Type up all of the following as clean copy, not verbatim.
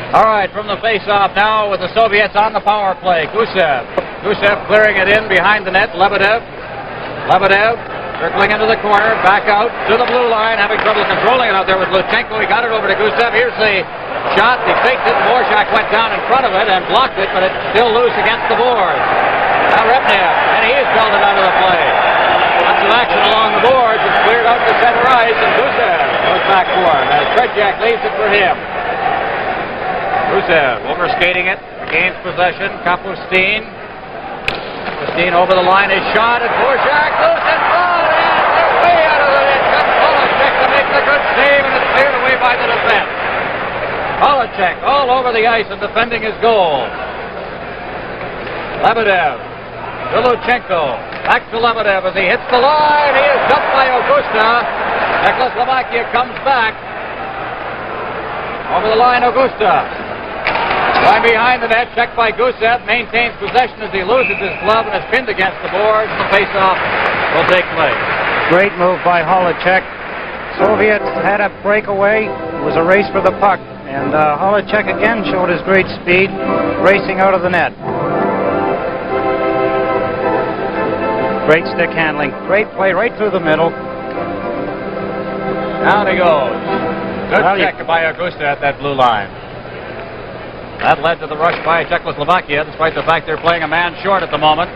All right, from the face-off now with the Soviets on the power play. Gusев clearing it in behind the net. Lebedev circling into the corner, back out to the blue line, having trouble controlling it out there with Luchenko. He got it over to Gusев. Here's the shot. He faked it. Dvorak went down in front of it and blocked it, but it's still loose against the boards. Now Repnev, and he has held it out of the play. Lots of action along the boards. It's cleared out to center ice, and Gusев goes back for it as Tretiak leaves it for him. Gusев overskating it, gains possession. Kapustin over the line, his shot, and Dvorak loose in front, and they're way out of the net. Polacek to make the good save, and it's cleared away by the defense. Polacek all over the ice and defending his goal. Lebedev to Luchenko, back to Lebedev as he hits the line. He is jumped by Augusta. Czechoslovakia comes back. Over the line, Augusta. Going behind the net, checked by Gusев, maintains possession as he loses his glove and is pinned against the boards. The face-off will take place. Great move by Holacek. Soviets had a breakaway. It was a race for the puck. And Holacek again showed his great speed, racing out of the net. Great stick handling. Great play right through the middle. Down he goes. Good check by Augusta at that blue line. That led to the rush by Czechoslovakia, despite the fact they're playing a man short at the moment.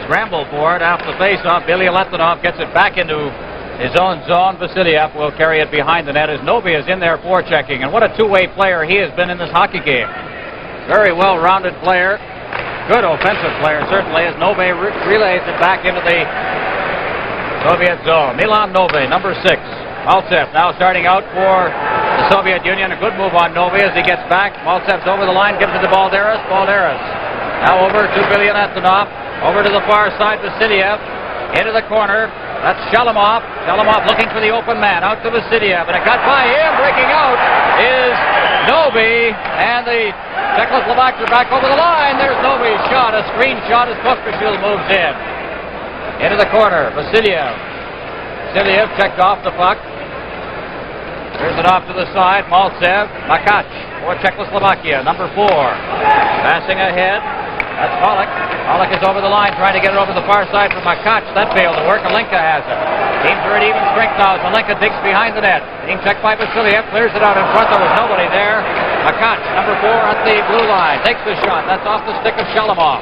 Scramble for it after the face-off. Billy Letonov gets it back into his own zone. Vasiliev will carry it behind the net as Novy is in there forechecking. And what a two-way player he has been in this hockey game. Very well-rounded player. Good offensive player, certainly, as Novy relays it back into the Soviet zone. Milan Novy, number 6. Maltsev now starting out for the Soviet Union. A good move on Novy as he gets back. Maltsev's over the line, gives it to Balderis. Now over to Billy Letonov. Over to the far side, Vasiliev. Into the corner. That's Shalomov. Shalomov looking for the open man. Out to Vasiliev. And it got by him. Breaking out is Novy. And the Czechoslovaks are back over the line. There's Novy's shot. A screen shot as Pоспишил moves in. Into the corner. Vasiliev checked off the puck. Here's it off to the side. Maltsev. Machach for Czechoslovakia. Number 4. Passing ahead. That's Kovin. Kovin is over the line trying to get it over the far side for Machach. That failed to work. Malinka has it. Teams are at even strength now as Malinka digs behind the net. Being checked by Vasiliev. Clears it out in front. There was nobody there. Machach, number 4 at the blue line. Takes the shot. That's off the stick of Shalomov.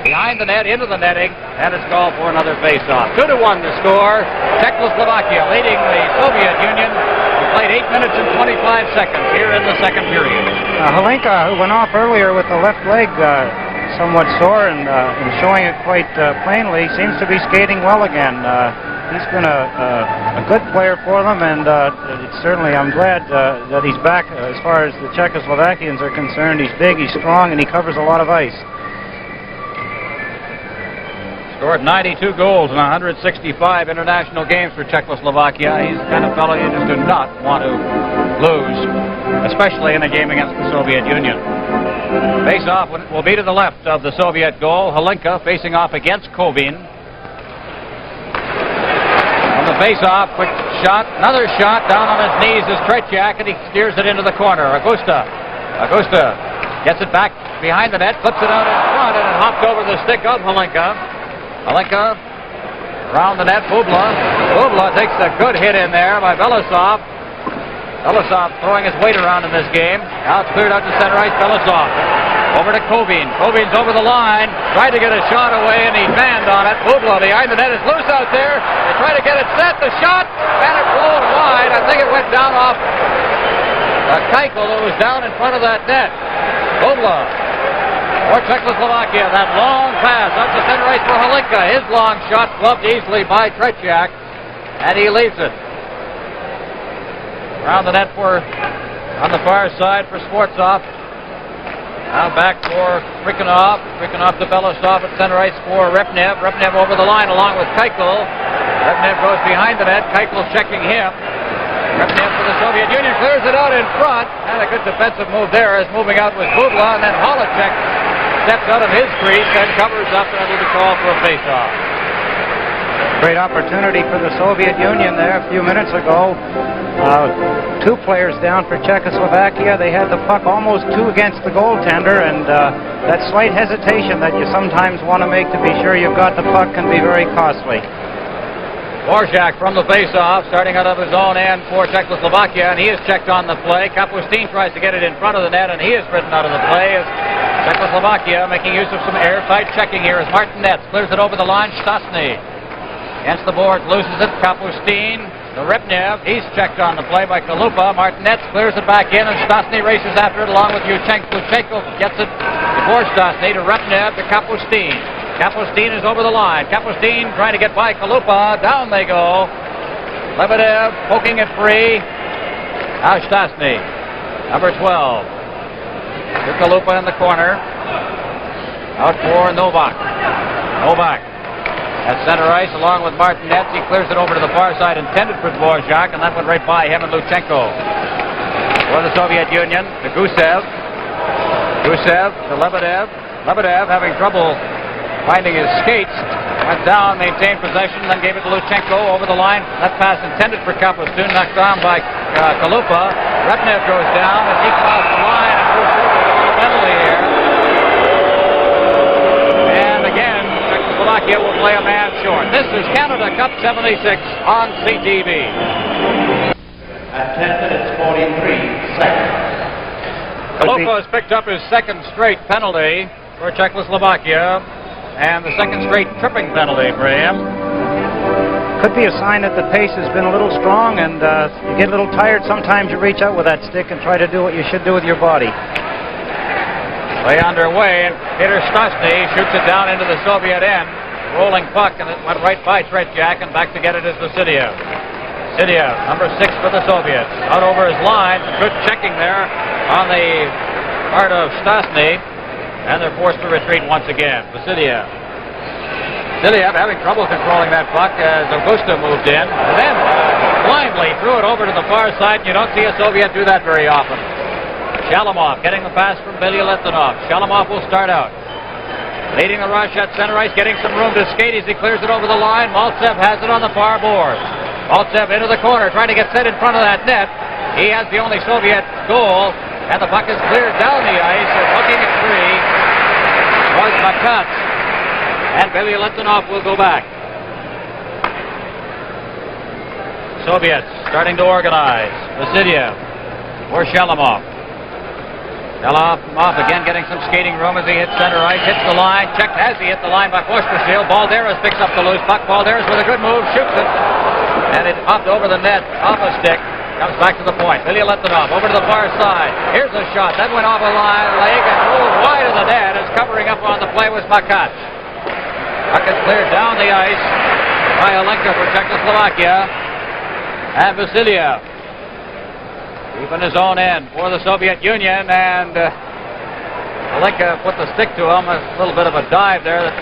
Behind the net, into the netting, and it's called for another face-off. 2-1 the score. Czechoslovakia leading the Soviet Union. We played 8 minutes and 25 seconds here in the second period. Holinka, who went off earlier with the left leg somewhat sore and showing it quite plainly, seems to be skating well again. He's been a good player for them, and certainly I'm glad that he's back as far as the Czechoslovakians are concerned. He's big, he's strong, and he covers a lot of ice. Scored 92 goals in 165 international games for Czechoslovakia. He's the kind of fellow you just do not want to lose, especially in a game against the Soviet Union. Face-off will be to the left of the Soviet goal. Holinka facing off against Kovin. On the face-off, quick shot, another shot down on his knees is Tretiak, and he steers it into the corner. Augusta gets it back behind the net, flips it out in front, and it hopped over the stick of Holinka. Holinka around the net. Bubla takes a good hit in there by Belousov. Belousov throwing his weight around in this game. Now it's cleared out to center ice. Belousov over to Kovin. Kovin's over the line. Tried to get a shot away and he manned on it. Bubla behind the net is loose out there. They try to get it set. The shot and it blown wide. I think it went down off Keitel, who was down in front of that net. Bubla for Czechoslovakia, that long pass up to center ice for Holinka. His long shot gloved easily by Tretiak, and he leaves it. Around the net on the far side for Skvortsov. Now back for Krikhinov. Krikhinov to Belousov at center ice for Repnev. Repnev over the line along with Keitel. Repnev goes behind the net. Keitel checking him. Repnev for the Soviet Union clears it out in front. And a good defensive move there as moving out with Bubla, and then Holacek steps out of his crease and covers up, and it'll be called for a face-off. Great opportunity for the Soviet Union there a few minutes ago. 2 players down for Czechoslovakia. They had the puck almost 2 against the goaltender, and that slight hesitation that you sometimes want to make to be sure you've got the puck can be very costly. Dvorak from the face-off, starting out of his own end for Czechoslovakia, and he is checked on the play. Kapustin tries to get it in front of the net, and he is ridden out of the play. As Czechoslovakia making use of some airtight checking here as Mартинец clears it over the line. Štastny against the boards, loses it. Kapustin to Rybnev. He's checked on the play by Kalupa. Mартинец clears it back in, and Štastny races after it along with Yuchenko. Gets it before Štastny to Rybnev to Kapustin. Kapustin is over the line. Kapustin trying to get by Kalupa. Down they go. Lebedev poking it free. Now Štastny, number 12. To Kalupa in the corner. Out for Novak. Novak at center ice along with Mартинец. He clears it over to the far side, intended for Dvorak, and that went right by him and Luchenko. For the Soviet Union, to Gusev. Gusev to Lebedev. Lebedev having trouble finding his skates. Went down, maintained possession, then gave it to Luchenko over the line. That pass intended for Kapustin, knocked down by Kalupa. Rybnev goes down as he crossed the line and goes for the penalty here. And again, Czechoslovakia will play a man short. This is Canada Cup-76 on CTV. At 10 minutes, 43 seconds. Kalupa has picked up his second straight penalty for Czechoslovakia, and the second straight tripping penalty for him. Could be a sign that the pace has been a little strong, and you get a little tired. Sometimes you reach out with that stick and try to do what you should do with your body. Play underway, and Peter Štastny shoots it down into the Soviet end. Rolling puck, and it went right by Tretiak, and back to get it is Vasiliev. Vasiliev, number 6 for the Soviets. Out over his line. Good checking there on the part of Štastny. And they're forced to retreat once again. Vasiliev. Vasiliev having trouble controlling that puck as Augusta moved in. And then blindly threw it over to the far side. You don't see a Soviet do that very often. Shalimov getting the pass from Belyaletinov. Shalimov will start out. Leading the rush at center ice, getting some room to skate as he clears it over the line. Maltsev has it on the far boards. Maltsev into the corner, trying to get set in front of that net. He has the only Soviet goal. And the puck is cleared down the ice, and looking at free was Machats. And Belyaletinov will go back. Soviets starting to organize. Vasiliev for Shalimov. Shalimov again getting some skating room as he hits center ice, hits the line, checked as he hit the line by Pоспишил. Balderis picks up the loose puck. Balderis with a good move, shoots it. And it popped over the net, off a stick. Comes back to the point. Belyaletinov over to the far side. Here's a shot. That went off a leg and rolled wide of the net as covering up on the play was Machach. Puck is cleared down the ice by Olenka for Czechoslovakia. And Vasiliev keeping his own end for the Soviet Union. And Olenka put the stick to him. A little bit of a dive there that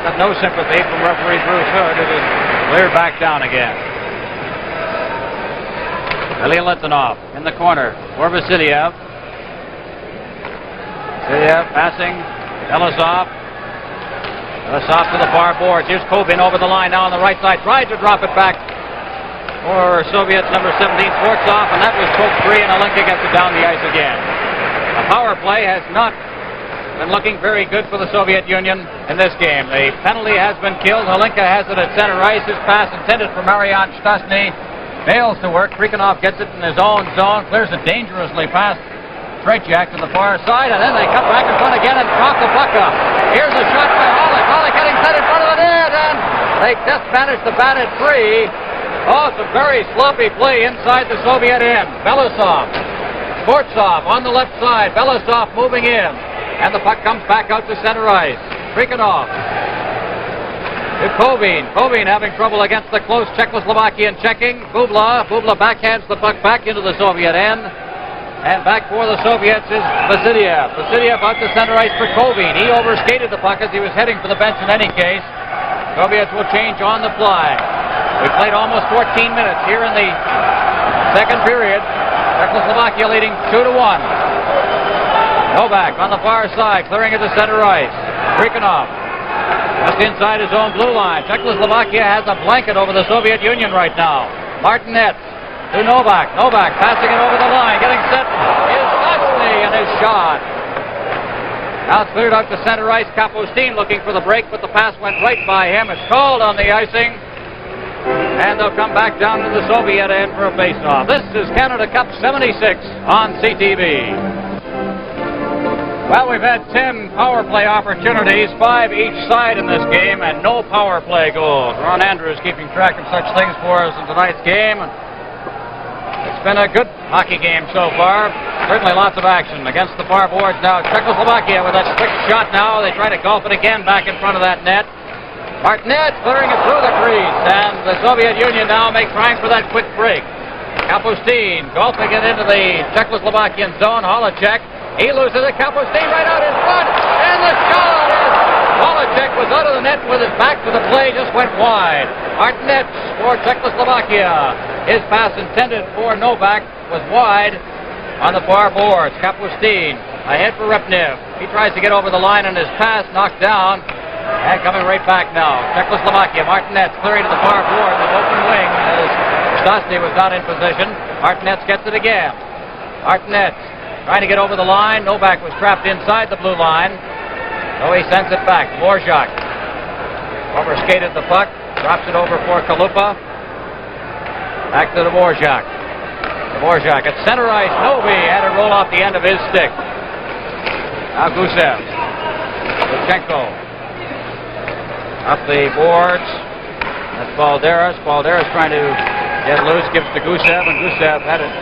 got no sympathy from referee Bruce Hood. It is cleared back down again. Belyaletinov in the corner for Vasiliev. Vasiliev passing. Belasov. Belasov to the far boards. Here's Kovin over the line now on the right side. Tried to drop it back for Soviets number 17, Skvortsov, and that was poked free, and Olenka gets it down the ice again. The power play has not been looking very good for the Soviet Union in this game. The penalty has been killed. Olenka has it at center ice. His pass intended for Marian Štastny fails to work. Krikanov gets it in his own zone, clears it dangerously past Tretiak to the far side, and then they cut back in front again and drop the puck up. Here's a shot by Hollick. Hollick getting set in front of the net, and they just managed to bat it free. Oh, it's a very sloppy play inside the Soviet end. Belasov. Skvortsov on the left side. Belasov moving in, and the puck comes back out to center ice. Krikanov. To Kovin. Kovin having trouble against the close Czechoslovakian checking. Bubla. Bubla backhands the puck back into the Soviet end. And back for the Soviets is Vasiliev. Vasiliev out to center ice for Kovin. He overskated the puck as he was heading for the bench in any case. Soviets will change on the fly. We played almost 14 minutes here in the second period. Czechoslovakia leading 2-1. Novak on the far side, clearing it to center ice. Krikanov Just inside his own blue line. Czechoslovakia has a blanket over the Soviet Union right now. Martinez to Novak. Novak passing it over the line. Getting set is Štястны and his shot. Now it's cleared out to center ice. Kapustin looking for the break, but the pass went right by him. It's called on the icing. And they'll come back down to the Soviet end for a face-off. This is Canada Cup-76 on CTV. Well, we've had 10 power play opportunities, 5 each side in this game, and no power play goals. Ron Andrews keeping track of such things for us in tonight's game. It's been a good hockey game so far. Certainly lots of action against the far boards now. Czechoslovakia with that quick shot now. They try to golf it again back in front of that net. Martinez clearing it through the crease, and the Soviet Union now trying for that quick break. Kapustin golfing it into the Czechoslovakian zone. Holacek. He loses it. Kapustin right out in front, and the shot is... Holacek was out of the net with his back to the play, just went wide. Martinez for Czechoslovakia. His pass intended for Novak was wide on the far boards. Kapustin ahead for Repnev. He tries to get over the line, and his pass knocked down. And coming right back now. Czechoslovakia. Martinez clearing to the far board with open wing as Štястны was not in position. Martinez gets it again. Martinez trying to get over the line. Novak was trapped inside the blue line. So he sends it back. Dvorak overskated the puck. Drops it over for Kalupa. Back to Dvorak. Dvorak at center ice. Novi had to roll off the end of his stick. Now Gusев. Luchenko. Up the boards. That's Balderis. Balderis trying to get loose. Gives to Gusев. And Gusев had it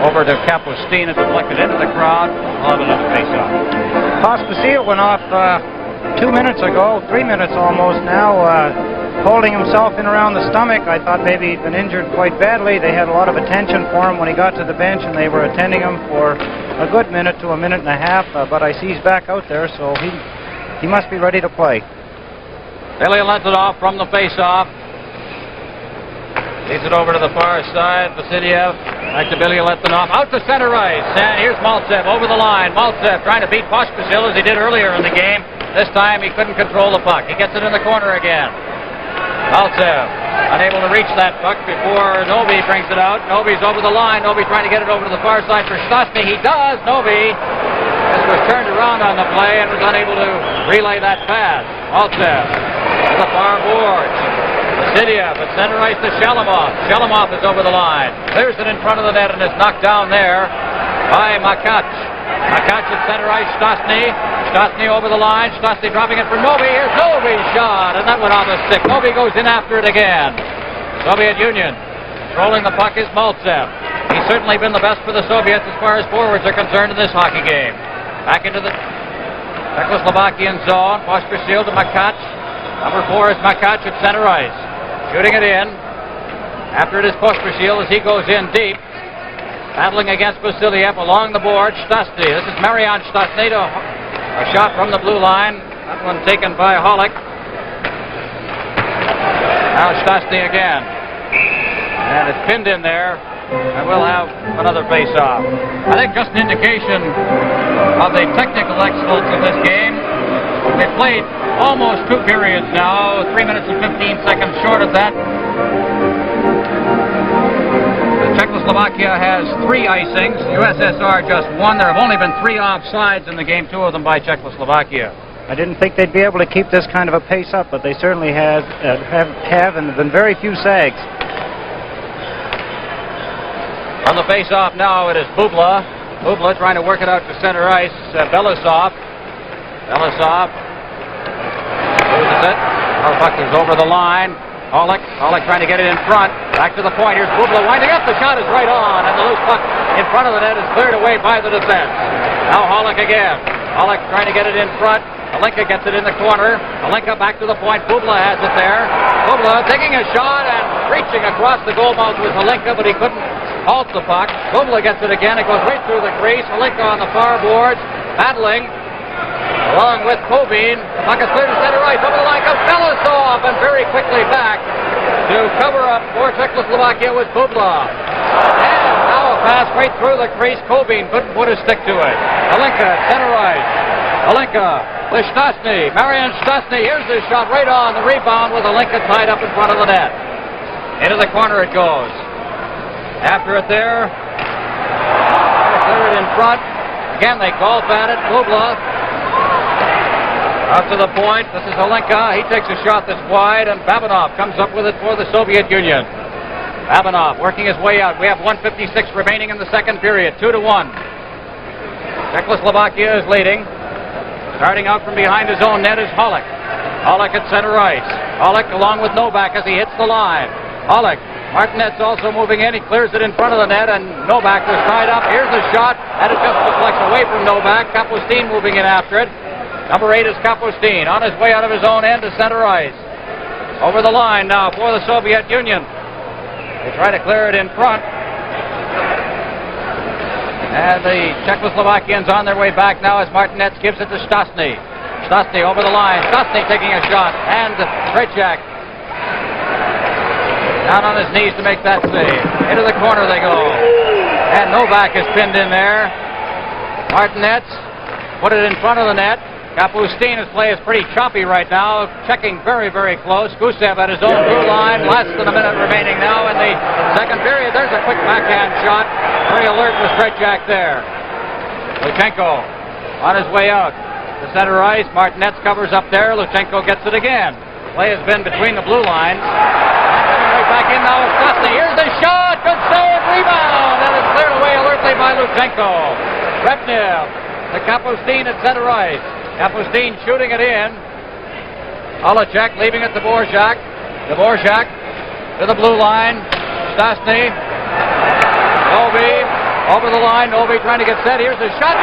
over to Kapustin and deflected into the crowd. We'll have another face-off. Pоспишил went off 2 minutes ago, 3 minutes almost now, holding himself in around the stomach. I thought maybe he'd been injured quite badly. They had a lot of attention for him when he got to the bench, and they were attending him for a good minute to a minute and a half. But I see he's back out there, so he must be ready to play. Billy lets it off from the face-off. Leads it over to the far side. Vasiliev back to Billy Lethanov. Out to center ice. And here's Maltsev over the line. Maltsev trying to beat Pоспишил as he did earlier in the game. This time he couldn't control the puck. He gets it in the corner again. Maltsev unable to reach that puck before Novi brings it out. Novi's over the line. Novi trying to get it over to the far side for Štястны. He does. Novi was turned around on the play and was unable to relay that pass. Maltsev to the far boards. Vasiliev at center ice to Šalimov. Šalimov is over the line. Clears it in front of the net and is knocked down there by Machach. Machach at center ice. Štястны. Štястны over the line. Štястны dropping it for Novi. Here's Novi's shot, and that went on the stick. Novi goes in after it again. Soviet Union controlling the puck is Maltsev. He's certainly been the best for the Soviets as far as forwards are concerned in this hockey game. Back into the Czechoslovakian zone. Pоспишил to Machach. Number 4 is Machach at center ice. Shooting it in. After it is Pоспишил as he goes in deep. Battling against Vasiliev along the board. Štястны. This is Marian Štястны to a shot from the blue line. That one taken by Holic. Now Štястны again. And it's pinned in there. And we'll have another face-off. I think just an indication of the technical excellence of this game. We've played almost 2 periods now, 3 minutes and 15 seconds short of that. Czechoslovakia has 3 icings, USSR just 1. There have only been 3 offsides in the game, 2 of them by Czechoslovakia. I didn't think they'd be able to keep this kind of a pace up, but they certainly have and there have been very few sags. On the face-off now, it is Bubla. Bubla trying to work it out to center ice. Belousov. Belousov loses it. Puck is over the line. Hovlik trying to get it in front. Back to the point. Here's Bubla winding up. The shot is right on, and the loose puck in front of the net is cleared away by the defense. Now Hovlik again. Hovlik trying to get it in front. Alinka gets it in the corner. Alinka back to the point. Bubla has it there. Bubla taking a shot and reaching across the goal mouth with Alinka, but he couldn't halt the puck. Bubla gets it again. It goes right through the crease. Alinka on the far boards, battling along with Kovin. The puck is cleared to center ice. Over the line comes Belousov, and very quickly back to cover up for Czechoslovakia with Bubla. And now a pass right through the crease. Kovin couldn't put his stick to it. Alinka at center ice. Alinka П.Штястны, М.Штястны, here's the shot right on the rebound with Alinka tied up in front of the net. Into the corner it goes. After it there, clear it in front. Again, they golf at it. Bubla up to the point. This is Alinka. He takes a shot that's wide, and Babanov comes up with it for the Soviet Union. Babanov working his way out. We have 1:56 remaining in the second period. 2-1. Czechoslovakia is leading. Starting out from behind his own net is Holik. Holik at center ice. Holik along with Novak as he hits the line. Holik. Martinez also moving in. He clears it in front of the net, and Novak was tied up. Here's the shot, and it just deflects away from Novak. Kapustin moving in after it. Number 8 is Kapustin on his way out of his own end to center ice. Over the line now for the Soviet Union. They try to clear it in front. And the Czechoslovakians on their way back now as Martinez gives it to Šťastný. Šťastný over the line. Šťastný taking a shot. And Fratишek down on his knees to make that save. Into the corner they go. And Novak is pinned in there. Martinez put it in front of the net. Kapustin, his play is pretty choppy right now. Checking very, very close. Gusев at his own blue line. Less than a minute remaining now in the second period. There's a quick backhand shot. Very alert was Fratишek there. Luchenko on his way out. The center ice. Martinez covers up there. Luchenko gets it again. Play has been between the blue lines. Right back in now. Šťastný. Here's the shot. Good save. Rebound. And it's cleared away alertly by Luchenko. Repnev to Kapustin at center ice. Kapustin shooting it in. Holicek leaving it to Dvorak. Dvorak to the blue line. Šťastný. Novi over the line. Novi trying to get set. Here's the shot.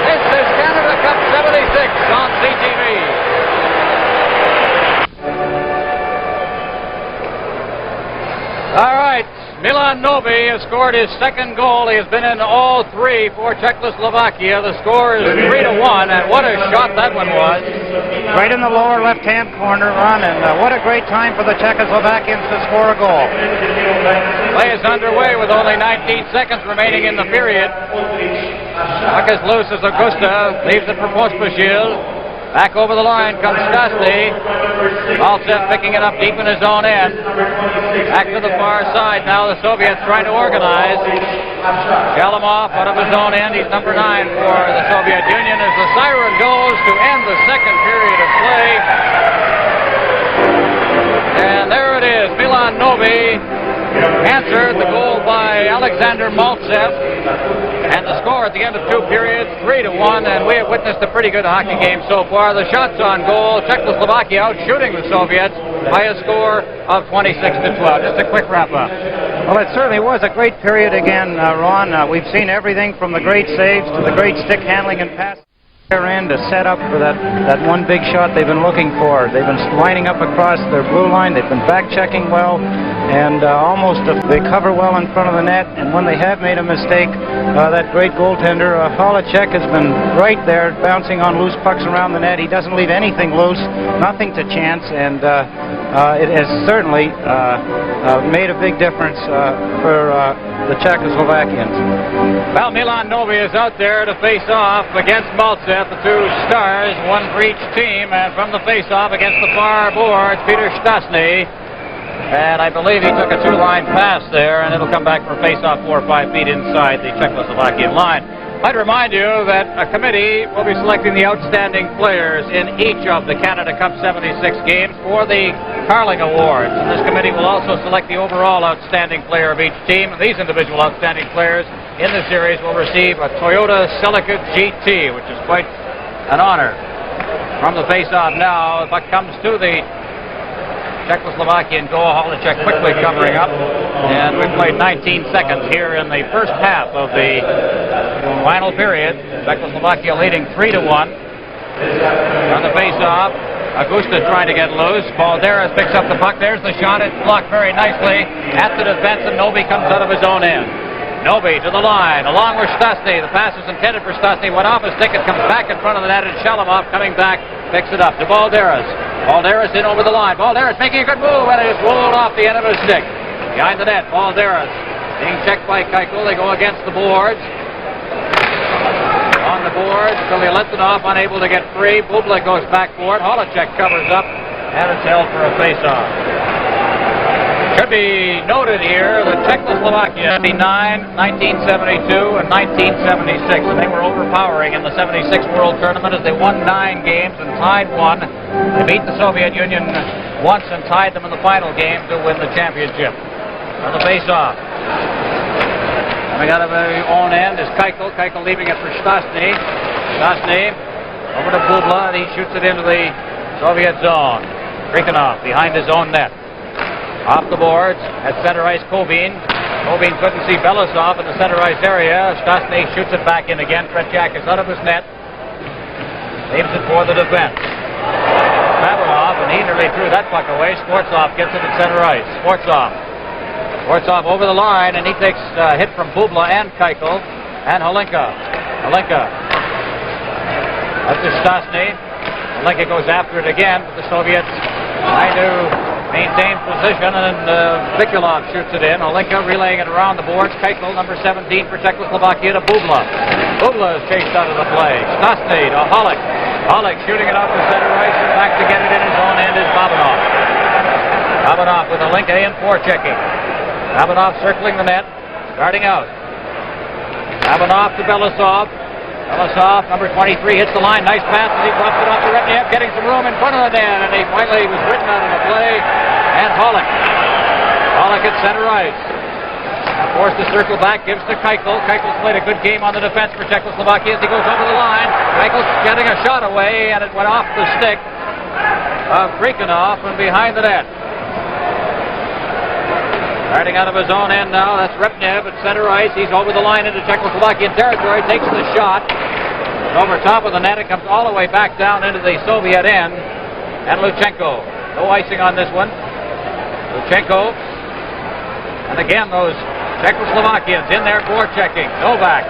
This is Canada Cup 76 on CTV. All right. Milan Novi has scored his second goal. He has been in all three for Czechoslovakia. The score is 3-1, and what a shot that one was. Right in the lower left-hand corner run, and what a great time for the Czechoslovakians to score a goal. Play is underway with only 19 seconds remaining in the period. Puck is loose as Augusta leaves it for Pоспишил. Back over the line comes Šťastný. Balcev picking it up deep in his own end. Back to the far side now. The Soviets trying to organize. Šalimoff out of his own end. He's number 9 for the Soviet Union as the siren goes to end the second period of play. And there it is. Milan Novi answered the goal by Alexander Maltsev. And the score at the end of 2 periods, 3-1, and we have witnessed a pretty good hockey game so far. The shots on goal, Czechoslovakia out shooting the Soviets by a score of 26-12. Just a quick wrap-up. Well, it certainly was a great period again, Ron. We've seen everything from the great saves to the great stick handling and passing. Their end to set up for that one big shot they've been looking for. They've been lining up across their blue line. They've been back-checking well, and they cover well in front of the net. And when they have made a mistake, that great goaltender, Holicek, has been right there bouncing on loose pucks around the net. He doesn't leave anything loose, nothing to chance, and it has certainly made a big difference for the Czechoslovakians. Well, Milan Novi is out there to face off against Maltsev, the 2 stars, one for each team, and from the face-off against the far boards, П.Штястны. And I believe he took a 2-line pass there, and it'll come back for a face-off 4 or 5 feet inside the Czechoslovakian line. I'd remind you that a committee will be selecting the outstanding players in each of the Canada Cup 76 games for the Carling Awards. And this committee will also select the overall outstanding player of each team. And these individual outstanding players in the series will receive a Toyota Celica GT, which is quite an honor. From the face-off now, the puck comes to the Czechoslovakian goal. Holicek quickly covering up. And we've played 19 seconds here in the first half of the final period. Czechoslovakia leading 3-1. On the face-off, Augusta trying to get loose. Balderis picks up the puck. There's the shot. It's blocked very nicely at the defense, and Novi comes out of his own end. Novi to the line, along with Šťastný. The pass is intended for Šťastný. Went off his stick. It comes back in front of the net, and Šalimoff coming back picks it up to Balderis. Balderis in over the line. Balderis making a good move, and it is rolled off the end of his stick. Behind the net, Balderis being checked by Keuchel. They go against the boards. the boards until he lets it off, unable to get free. Bubla goes back for it. Fratишek covers up, and it's held for a face-off. Should be noted here that Czechoslovakia, 1972, and 1976, and they were overpowering in the 76 World Tournament as they won 9 games and tied 1. They beat the Soviet Union once and tied them in the final game to win the championship. On the face-off. Coming out of their own end is Keitel. Keitel leaving it for Štястны. Štястны over to Bubla, and he shoots it into the Soviet zone. Krikanov behind his own net. Off the boards at center ice, Kovin. Kovin couldn't see Belousov in the center ice area. Štястны shoots it back in again. Fratишek is out of his net. Leaves it for the defense. Babanov, and he nearly threw that puck away. Skvortsov gets it at center ice. Skvortsov over the line, and he takes a hit from Bubla and Keitel and Holinka. That's to Štястны. Holinka goes after it again, but the Soviets trying to maintain position, and Mikulov shoots it in. Holinka relaying it around the boards. Keitel, number 17 for Czechoslovakia, to Bubla. Bubla is chased out of the play. Štястны to Holik. Holik shooting it out to center ice, and back to get it in his own end is Babanov. Babanov with Holinka in forechecking. Babanov circling the net, starting out. Babanov to Belousov. Belousov, number 23, hits the line. Nice pass as he drops it off to Repniev, getting some room in front of the net, and he finally was written out of the play. And Holik. Holik at center ice. Forced to circle back, gives to Keitel. Keitel's played a good game on the defense for Czechoslovakia as he goes over the line. Keitel's getting a shot away, and it went off the stick of Krikanov from behind the net. Starting out of his own end now, that's Repniev at center ice. He's over the line into Czechoslovakian territory, takes the shot. Over top of the net, it comes all the way back down into the Soviet end. And Luchenko, no icing on this one. Luchenko, and again those Czechoslovakians in there forechecking. Novak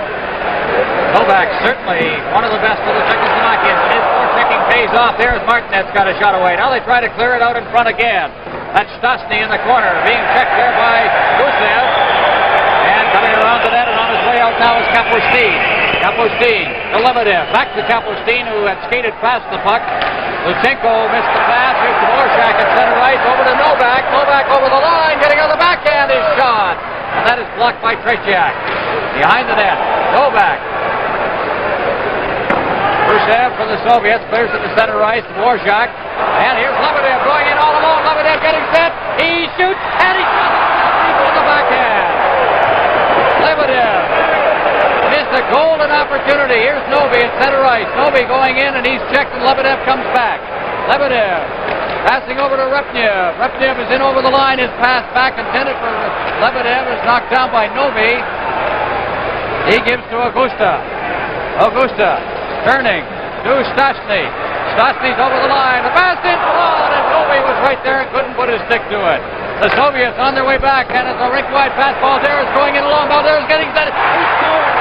certainly one of the best of the Czechoslovakians. His forechecking pays off. There's Martinez got a shot away. Now they try to clear it out in front again. That's Štястны in the corner, being checked there by Gusef. And coming around the net and on his way out now is Kapustin. To Lebedev. Back to Kapustin, who had skated past the puck. Luchenko missed the pass. Here's to Borshak at center ice. Over to Novak. Novak over the line. Getting on the backhand is shot. And that is blocked by Fratишek. Behind the net. Novak. Gusef for the Soviets. Clears to the center ice. Borshak. And here's Lebedev going in all alone. Lebedev getting set. He shoots. And he shoots. On the backhand. Lebedev missed a golden opportunity. Here's Novi at center ice. Novi going in, and he's checked, and Lebedev comes back. Lebedev passing over to Repniev. Repniev is in over the line. His pass back intended for Lebedev is knocked down by Novi. He gives to Augusta. Augusta turning to Štястны. Štястny's over the line. The pass in front, and Novi was right there and couldn't put his stick to it. The Soviets on their way back, and it's a rink-wide pass. Balderis going in along. Balderis getting set. He scored!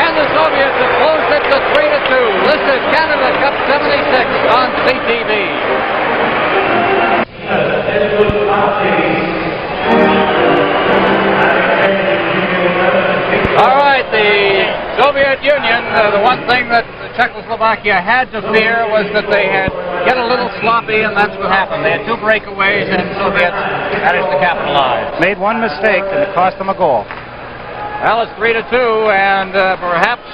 And the Soviets have closed it to 3-2. This is Canada Cup-76 on CTV. All right, the Soviet Union, the one thing that Czechoslovakia had to fear was that they had get a little sloppy, and that's what happened. They had 2 breakaways, and the Soviets managed to capitalize. Made one mistake, and it cost them a goal. Well, it's 3-2, and perhaps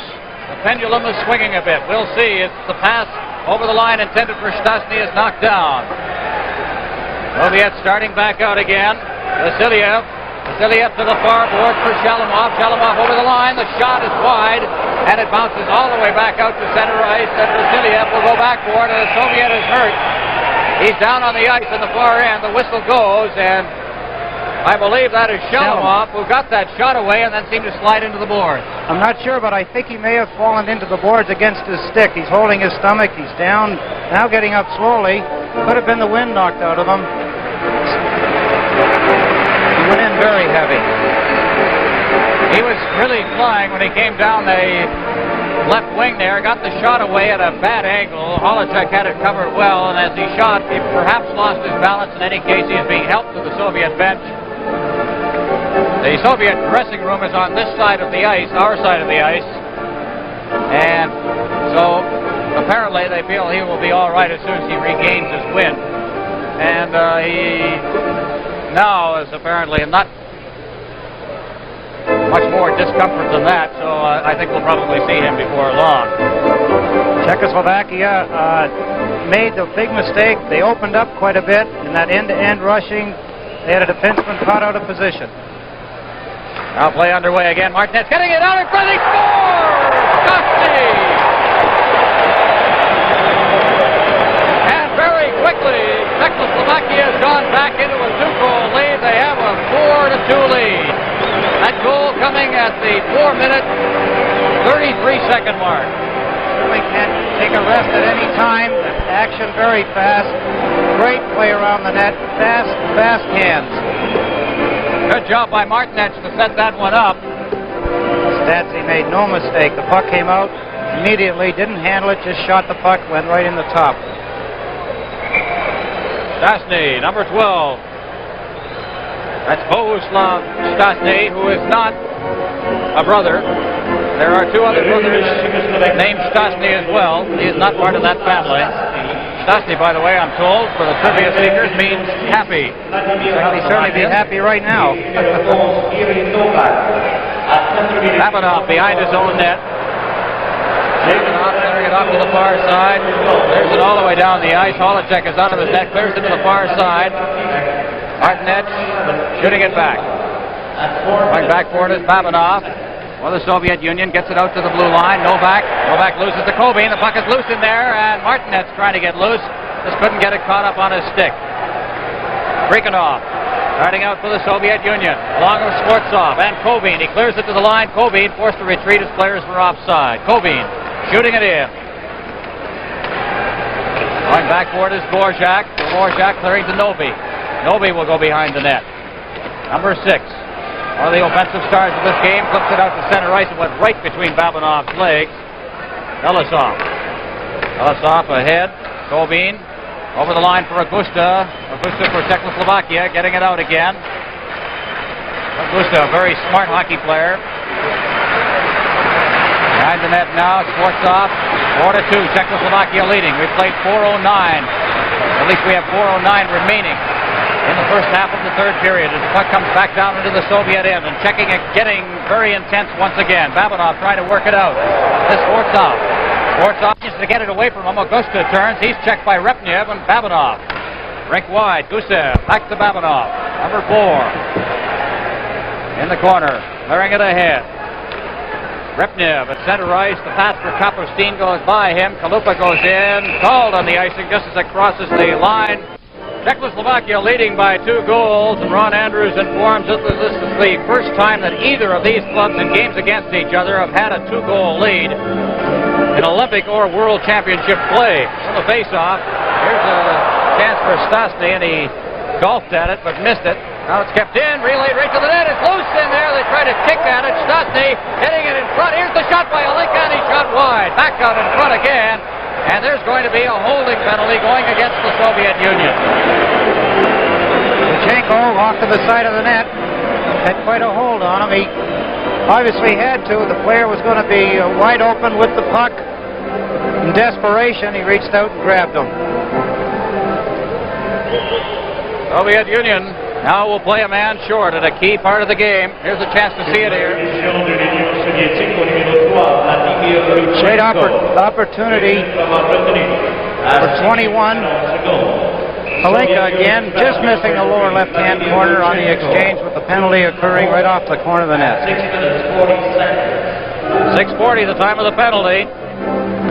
the pendulum is swinging a bit. We'll see. It's the pass over the line intended for Štястны is knocked down. Soviets starting back out again. Vasiliev to the far board for Šalimov. Šalimov over the line. The shot is wide, and it bounces all the way back out to center ice. And Vasiliev will go back for it, and the Soviet is hurt. He's down on the ice in the far end. The whistle goes, and I believe that is Šalimov who got that shot away and then seemed to slide into the boards. I'm not sure, but I think he may have fallen into the boards against his stick. He's holding his stomach. He's down, now getting up slowly. Could have been the wind knocked out of him. He went in very heavy. He was really flying when he came down the left wing there. Got the shot away at a bad angle. Fratишek had it covered well, and as he shot, he perhaps lost his balance. In any case, he is being helped to the Soviet bench. The Soviet dressing room is on this side of the ice, our side of the ice. And so apparently they feel he will be all right as soon as he regains his wind. And he now is apparently not much more discomfort than that, so I think we'll probably see him before long. Czechoslovakia made the big mistake. They opened up quite a bit in that end-to-end rushing. They had a defenseman caught out of position. Now play underway again. Mартинец getting it out in front. He scores! Štястны! And very quickly, Czechoslovakia has gone back into a 2-goal lead. They have a 4-2 lead. That goal coming at the 4-minute, 33-second mark. Really can't take a rest at any time. Action very fast. Great play around the net. Fast hands. Good job by Mартинец to set that one up. Štяstny made no mistake. The puck came out immediately, didn't handle it, just shot the puck, went right in the top. Štястny, number 12. That's Bohuslav Štяstny, who is not a brother. There are two other brothers named Štяstny as well. He is not part of that family. Štяstny, by the way, I'm told, for the trivia seekers, means happy. Well, he'd certainly be happy right now. Babinov behind his own net. Clearing it off to the far side. Clears it all the way down the ice. Holacek is out of his net. Clears it to the far side. Mартинец shooting it back. Going back for it is Babinov. Well, the Soviet Union gets it out to the blue line. Novak loses to Kovin. The puck is loose in there, and Mартинец trying to get loose. Just couldn't get it caught up on his stick. Brikanov starting out for the Soviet Union. Along with Skvortsov and Kovin. He clears it to the line. Kovin forced to retreat as players were offside. Kovin shooting it in. Going back for it is Dvorak. Dvorak clearing to Novi. Novi will go behind the net. Number 6. One of the offensive stars of this game flips it out to center ice and went right between Babinov's legs. Belasov ahead. Kovin over the line for Augusta. Augusta for Czechoslovakia, getting it out again. Augusta, a very smart hockey player. Behind the net now, Skvortsov. 4-2, Czechoslovakia leading. We've played 4:09. At least we have 4:09 remaining in the first half of the third period as the puck comes back down into the Soviet end and checking it, getting very intense once again. Babinov trying to work it out. This Skvortsov needs to get it away from him. Augusta turns. He's checked by Repnev and Babinov. Rink wide. Gusiev back to Babinov. Number 4 in the corner. Clearing it ahead. Repnev at center ice. The pass for Kapustin goes by him. Kalupa goes in. Called on the icing just as it crosses the line. Czechoslovakia leading by 2 goals, and Ron Andrews informs us that this is the first time that either of these clubs in games against each other have had a 2-goal lead in Olympic or World Championship play. On the face-off, here's a chance for Štястны, and he golfed at it but missed it. Now it's kept in, relayed right to the net. It's loose in there. They try to kick at it. Štяstny hitting it in front. Here's the shot by Holinka, and he shot wide. Back out in front again. And there's going to be a holding penalty going against the Soviet Union. Lutsenko off to the side of the net. Had quite a hold on him. He obviously had to. The player was going to be wide open with the puck. In desperation, he reached out and grabbed him. Soviet Union now will play a man short at a key part of the game. Here's a chance to see it here. Great opportunity for 21. Holinka again, just missing the lower left-hand corner on the exchange with the penalty occurring right off the corner of the net. 6:40, the time of the penalty.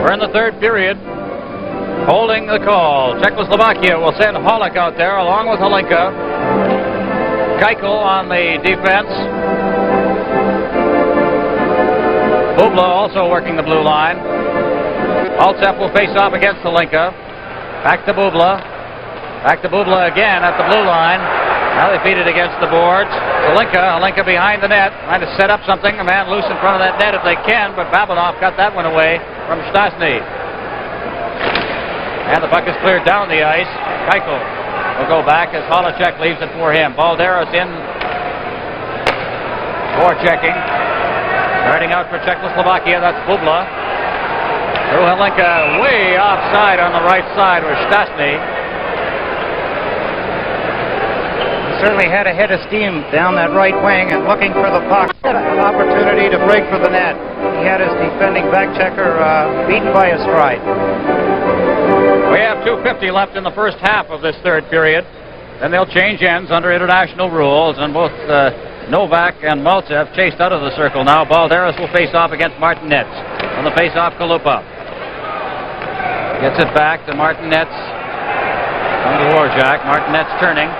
We're in the third period. Holding the call. Czechoslovakia will send Holak out there along with Holinka. Keitel on the defense. Bubla also working the blue line. Baltsev will face off against Holinka. Back to Bubla. Back to Bubla again at the blue line. Now they feed it against the boards. Holinka behind the net, trying to set up something. A man loose in front of that net if they can, but Babinov got that one away from Štястны. And the puck is cleared down the ice. Keitel will go back as Holacek leaves it for him. Balderis in Checking. Starting out for Czechoslovakia, that's Bubla. Through Helenka, way offside on the right side was Štastny. Certainly had a head of steam down that right wing and looking for the puck. An opportunity to break for the net. He had his defending back checker beaten by a stride. We have 2:50 left in the first half of this third period. Then they'll change ends under international rules, and both Novak and Maltsev chased out of the circle now. Balderis will face off against Mартинец. On the face-off, Kalupa gets it back to Mартинец. On to Dvorak. Mартинец turning.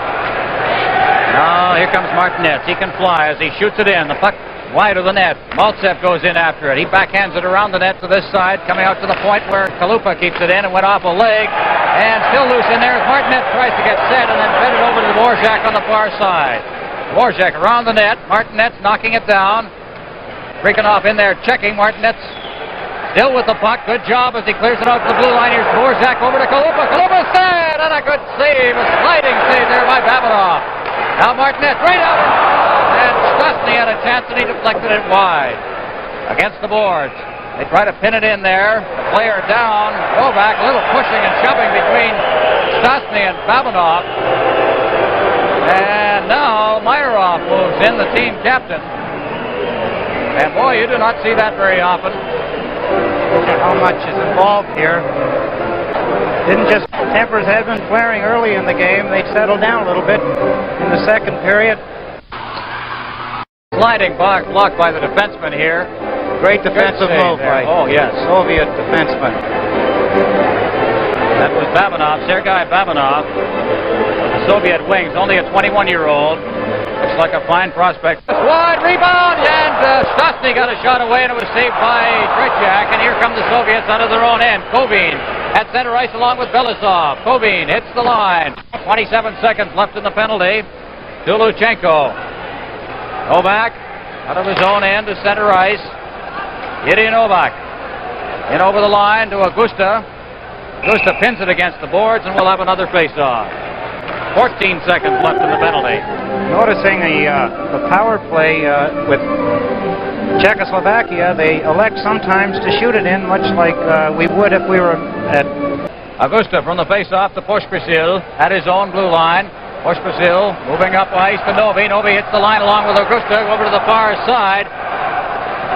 Now here comes Mартинец. He can fly as he shoots it in. The puck wide of the net. Maltsev goes in after it. He backhands it around the net to this side, coming out to the point where Kalupa keeps it in and went off a leg. And still loose in there as Mартинец tries to get set and then fed it over to Dvorak on the far side. Dvorak around the net. Mартинец knocking it down. Breaking off in there, checking. Mартинец still with the puck. Good job as he clears it out to the blue line. Here's Dvorak over to Kalupa. Kalupa set! And a good save. A sliding save there by Babinov. Now Mартинец right out. And Štastny had a chance and he deflected it wide. Against the boards. They try to pin it in there. Player down. Novak, a little pushing and shoving between Štastny and Babinov. And now Myrov moves in, the team captain. And boy, you do not see that very often. Look at how much is involved here. Didn't just tempers had been flaring early in the game. They settled down a little bit in the second period. Sliding box blocked by the defenseman here. Great defensive move by Soviet defenseman. That was Babinov, Sergei Babinov. The Soviet wings, only a 21-year-old. Looks like a fine prospect. Wide rebound, and Štastny got a shot away, and it was saved by Fratishek. And here come the Soviets out of their own end. Kovin at center ice along with Belisov. Kovin hits the line. 27 seconds left in the penalty. To Luchenko. Novak out of his own end to center ice. I.Novak in over the line to Augusta. Augusta pins it against the boards, and we'll have another face-off. 14 seconds left in the penalty. Noticing the power play with Czechoslovakia, they elect sometimes to shoot it in, much like we would if we were at... Augusta from the face-off to Pоспишил at his own blue line. Pоспишил moving up ice to Novy. Novy hits the line along with Augusta over to the far side.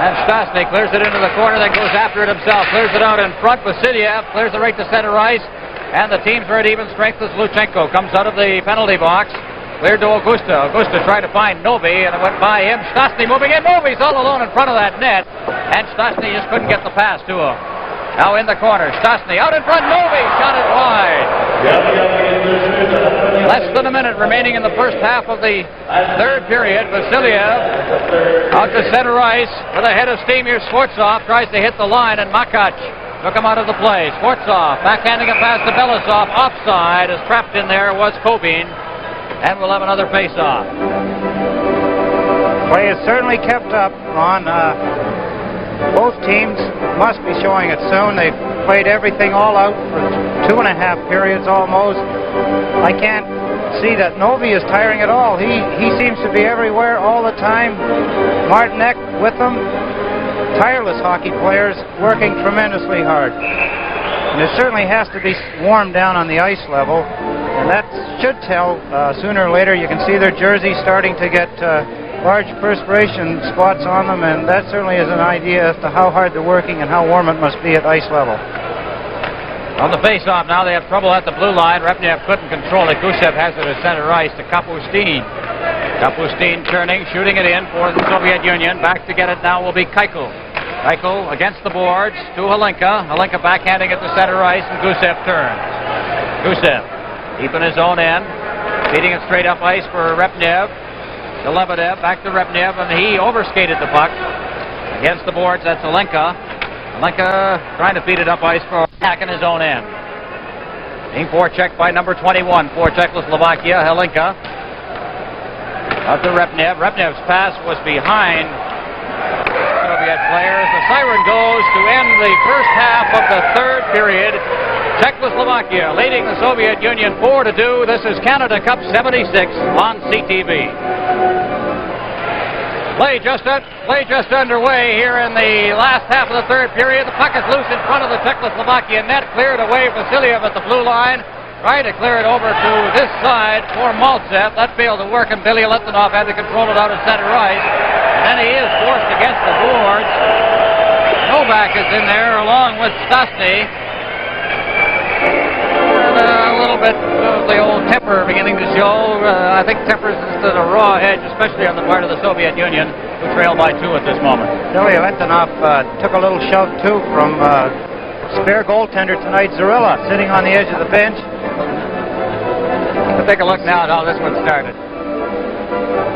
And Štastny clears it into the corner, then goes after it himself. Clears it out in front. Vasiliev clears it right to center ice. And the teams are at even strength as Luchenko comes out of the penalty box. Cleared to Augusta. Augusta tried to find Novy, and it went by him. Štastny moving in. Novy's all alone in front of that net. And Štastny just couldn't get the pass to him. Now in the corner. Štastny out in front. Novy shot it wide. Less than a minute remaining in the first half of the third period. Vasiliev out to center ice with a head of steam here. Skvortsov tries to hit the line, and Machach took him out of the play. Skvortsov backhanding a pass to Belisov. Offside, as trapped in there was Kovin. And we'll have another face-off. Play has certainly kept up on both teams. Must be showing it soon. They've played everything all out for 2.5 periods almost. I can't see that Novy is tiring at all. He seems to be everywhere all the time. Mартинец with them. Tireless hockey players working tremendously hard. And it certainly has to be warmed down on the ice level. And that should tell sooner or later. You can see their jerseys starting to get large perspiration spots on them, and that certainly is an idea as to how hard they're working and how warm it must be at ice level. On the face-off now, they have trouble at the blue line. Repnev couldn't control it. Gushev has it at center ice to Kapustin. Kapustin turning, shooting it in for the Soviet Union. Back to get it now will be Keuchel. Keuchel against the boards to Helenka. Helenka backhanding it to center ice, and Gushev turns. Gushev deep in his own end, feeding it straight up ice for Repnev. To Lebedev, back to Repnev, and he overskated the puck against the boards. That's Helenka. Helenka trying to feed it up ice for attack in his own end. Being forechecked by number 21 for Czechoslovakia, Helenka. Out to Repnev. Repnev's pass was behind Soviet players. The siren goes to end the first half of the third period. Czechoslovakia leading the Soviet Union 4-2. This is Canada Cup 76 on CTV. Play just underway here in the last half of the third period. The puck is loose in front of the Czechoslovakia net. Cleared away Vasiliev at the blue line. Trying to clear it over to this side for Maltsev. That failed to work, and Billy Litvinov had to control it out at center ice. And then he is forced against the boards. Novak is in there along with Štyastny. A little bit of the old temper beginning to show. I think temper's just at a raw edge, especially on the part of the Soviet Union, who trail by 2 at this moment. Billy Litvinov took a little shove, too, from spare goaltender tonight, Zarilla, sitting on the edge of the bench. Let's take a look now at how this one started.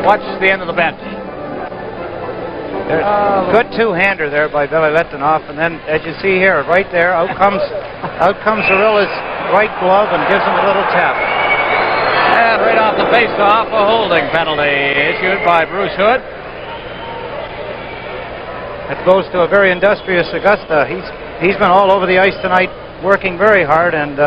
Watch the end of the bench. Good two-hander there by Billy Litvinov, and then, as you see here, right there, out comes Zarilla's right glove and gives him a little tap. And right off the face-off, a holding penalty issued by Bruce Hood. It goes to a very industrious Augusta. He's been all over the ice tonight, working very hard, and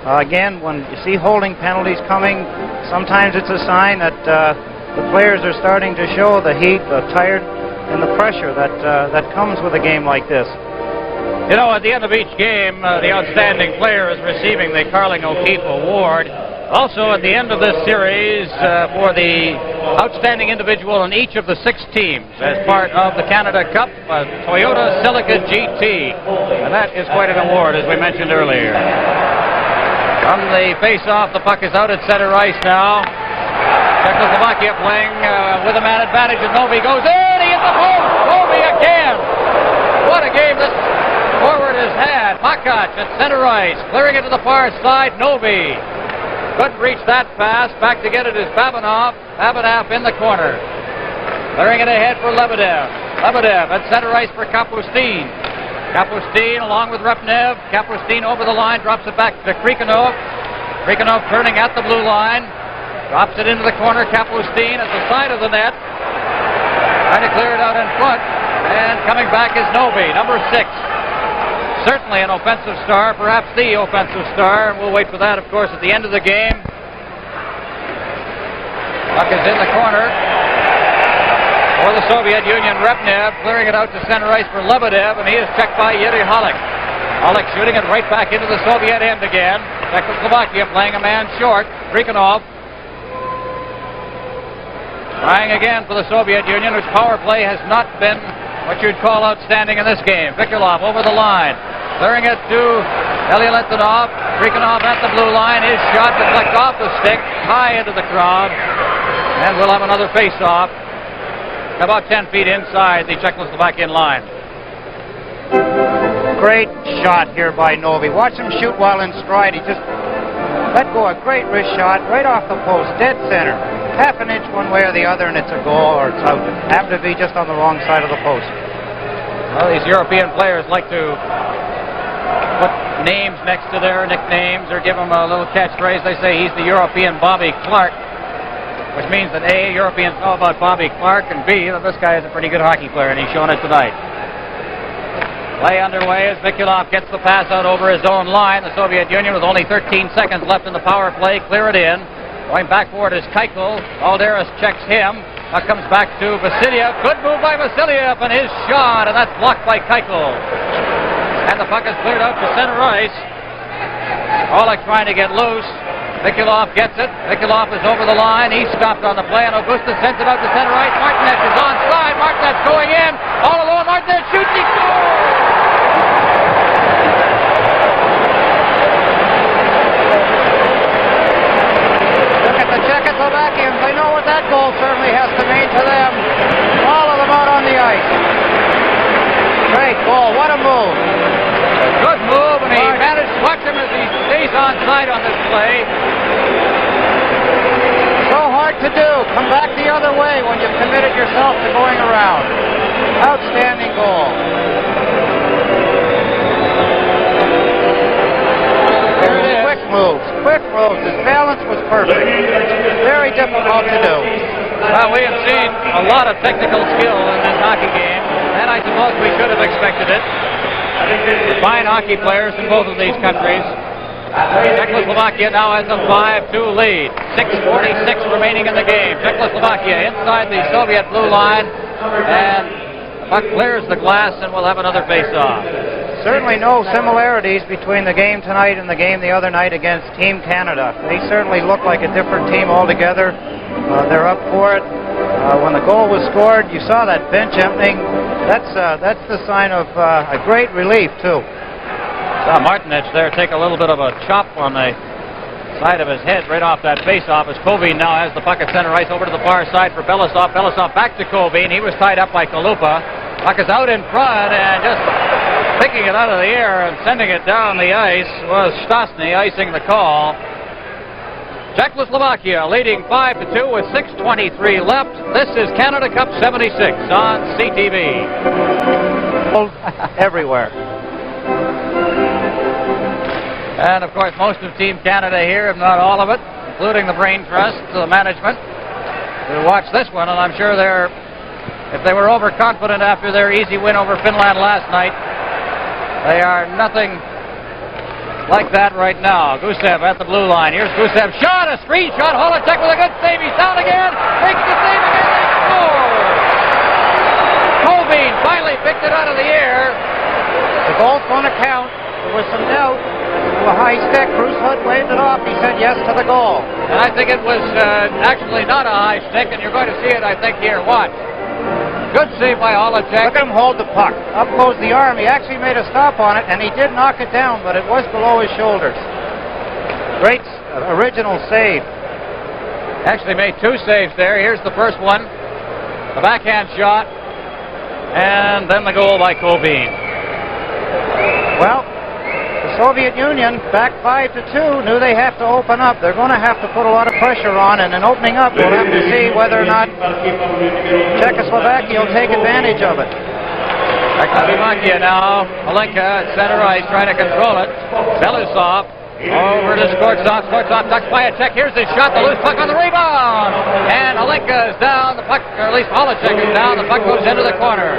again, when you see holding penalties coming, sometimes it's a sign that the players are starting to show the heat, the tired, and the pressure that comes with a game like this. You know, at the end of each game, the outstanding player is receiving the Carling O'Keefe Award. Also, at the end of this series, for the outstanding individual in each of the 6 teams as part of the Canada Cup, Toyota Celica GT. And that is quite an award, as we mentioned earlier. From the face-off, the puck is out at center ice now. Czechoslovakia playing with a man advantage, and Novi goes in. He hits the post. Novi again. What a game this forward has had. Machach at center ice, clearing it to the far side. Novi couldn't reach that pass. Back to get it is Babinov. Babinov in the corner, clearing it ahead for Lebedev. Lebedev at center ice for Kapustin. Kapustin along with Repnev. Kapustin over the line, drops it back to Krikanov. Krikanov turning at the blue line, drops it into the corner. Kapustin at the side of the net, trying to clear it out in front, and coming back is Novi, number 6. Certainly an offensive star, perhaps the offensive star, and we'll wait for that, of course, at the end of the game. Puck is in the corner for the Soviet Union. Repnev clearing it out to center ice for Lebedev, and he is checked by I.Холик. Холик shooting it right back into the Soviet end again. Czechoslovakia playing a man short. Krikanov trying again for the Soviet Union, whose power play has not been what you'd call outstanding in this game. Vikulov over the line, clearing it to Ilya Litvinov. Krikanov at the blue line. His shot deflects off the stick, high into the crowd, and we'll have another face-off about 10 feet inside the Czechoslovakian line. Great shot here by Novi. Watch him shoot while in stride. He just let go a great wrist shot right off the post, dead center. Half an inch one way or the other, and it's a goal, or it's out. It happened to be just on the wrong side of the post. Well, these European players like to put names next to their nicknames or give them a little catchphrase. They say he's the European Bobby Clark, which means that A, Europeans know about Bobby Clark, and B, that this guy is a pretty good hockey player, and he's shown it tonight. Play underway as Vikulov gets the pass out over his own line. The Soviet Union with only 13 seconds left in the power play. Clear it in. Going back forward is Keuchel. Balderis checks him. Now comes back to Vasiliev. Good move by Vasiliev, and his shot, and that's blocked by Keuchel. And the puck is cleared out to center ice. I.Холik trying to get loose. Vikulov gets it. Vikulov is over the line. He's stopped on the play, and Augusta sends it out to center ice. Mартинец is onside. Mартинец going in. All alone. Mартинец shoots. He scores! Czechoslovakians, they know what that goal certainly has to mean to them. All of them out on the ice. Great goal. What a move. Good move, and he managed to watch him as he stays onside on this play. So hard to do. Come back the other way when you've committed yourself to going around. Outstanding goal. Quick moves. His balance was perfect. Very difficult to do. Well, we have seen a lot of technical skill in this hockey game, and I suppose we should have expected it. Fine hockey players in both of these countries. Czechoslovakia now has a 5-2 lead. 6:46 remaining in the game. Czechoslovakia inside the Soviet blue line, and the puck clears the glass, and we'll have another face-off. Certainly no similarities between the game tonight and the game the other night against Team Canada. They certainly look like a different team altogether. They're up for it. When the goal was scored, you saw that bench emptying. That's the sign of a great relief, too. Saw Mартинец there take a little bit of a chop on the side of his head right off that face-off as Kovin now has the puck at center ice over to the far side for Belousov. Belousov back to Kovin. He was tied up by Kalupa. Puck is out in front, and just picking it out of the air and sending it down the ice was P.Štястны icing the call. Czechoslovakia leading 5-2 with 6:23 left. This is Canada Cup 76 on CTV. Everywhere. And of course most of Team Canada here, if not all of it, including the brain trust, the management, who watched this one, and I'm sure if they were overconfident after their easy win over Finland last night, they are nothing like that right now. Gusев at the blue line. Here's Gusev's shot, a screen shot. Holacek with a good save. He's down again. Making the save again. They score! Kovin finally picked it out of the air. The goal's going to count. There was some doubt. A high stick. Bruce Hood waved it off. He said yes to the goal. And I think it was actually not a high stick, and you're going to see it, I think, here. Watch. Good save by Holacek. Look at him hold the puck. Up goes the arm. He actually made a stop on it, and he did knock it down, but it was below his shoulders. Great original save. Actually made two saves there. Here's the first one. The backhand shot. And then the goal by Kovin. Well, the Soviet Union, back 5-2, knew they have to open up. They're going to have to put a lot of pressure on, and in opening up, we'll have to see whether or not Czechoslovakia will take advantage of it. Czechoslovakia now. Holinka at center ice trying to control it. Belousov over to Skvortsov. Skvortsov ducks by a check. Here's his shot. The loose puck on the rebound. And Holinka is down. The puck, or at least Holacek is down. The puck goes into the corner.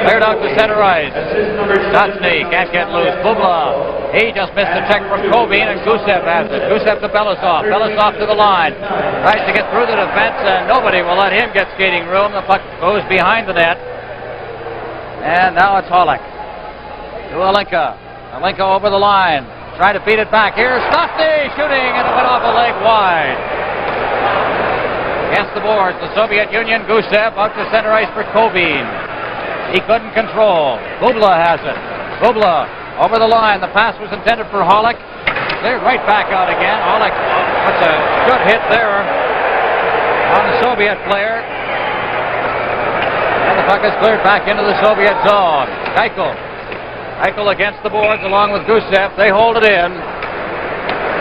Cleared out to center ice. P.Štястны can't get loose. Bubla. He just missed the check from Kovin, and Gusев has it. Gusев to Belousov. Belousov to the line. Tries to get through the defense, and nobody will let him get skating room. The puck goes behind the net. And now it's Holik. To Holinka. Holinka over the line. Trying to feed it back. Here's P.Štястны shooting, and it went off a leg wide. Against the boards, the Soviet Union. Gusев out to center ice for Kovin. He couldn't control. Bubla has it. Bubla over the line. The pass was intended for Holik. Cleared right back out again. Holik puts a good hit there on the Soviet player. And the puck is cleared back into the Soviet zone. Eichel against the boards along with Gusев. They hold it in.